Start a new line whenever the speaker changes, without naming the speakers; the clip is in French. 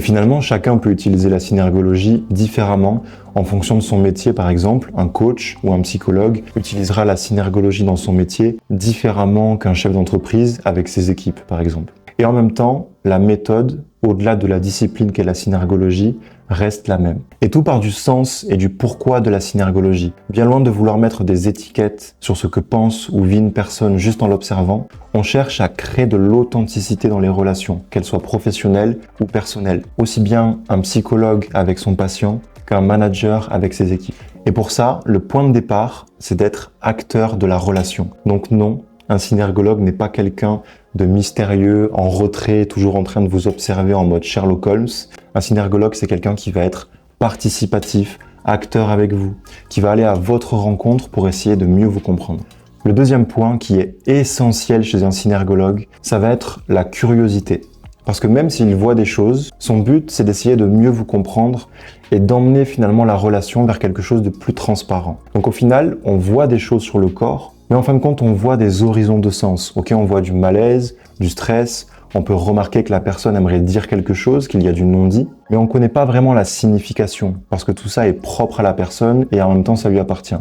Finalement, chacun peut utiliser la synergologie différemment en fonction de son métier. Par exemple, un coach ou un psychologue utilisera la synergologie dans son métier différemment qu'un chef d'entreprise avec ses équipes, par exemple. Et en même temps, la méthode, au-delà de la discipline qu'est la synergologie, reste la même. Et tout part du sens et du pourquoi de la synergologie. Bien loin de vouloir mettre des étiquettes sur ce que pense ou vit une personne juste en l'observant, on cherche à créer de l'authenticité dans les relations, qu'elles soient professionnelles ou personnelles. Aussi bien un psychologue avec son patient qu'un manager avec ses équipes. Et pour ça, le point de départ, c'est d'être acteur de la relation. Donc non, un synergologue n'est pas quelqu'un de mystérieux, en retrait, toujours en train de vous observer en mode Sherlock Holmes. Un synergologue, c'est quelqu'un qui va être participatif, acteur avec vous, qui va aller à votre rencontre pour essayer de mieux vous comprendre. Le deuxième point qui est essentiel chez un synergologue, ça va être la curiosité. Parce que même s'il voit des choses, son but, c'est d'essayer de mieux vous comprendre et d'emmener finalement la relation vers quelque chose de plus transparent. Donc au final, on voit des choses sur le corps, mais en fin de compte, on voit des horizons de sens. Ok, on voit du malaise, du stress, on peut remarquer que la personne aimerait dire quelque chose, qu'il y a du non-dit, mais on ne connaît pas vraiment la signification, parce que tout ça est propre à la personne et en même temps, ça lui appartient.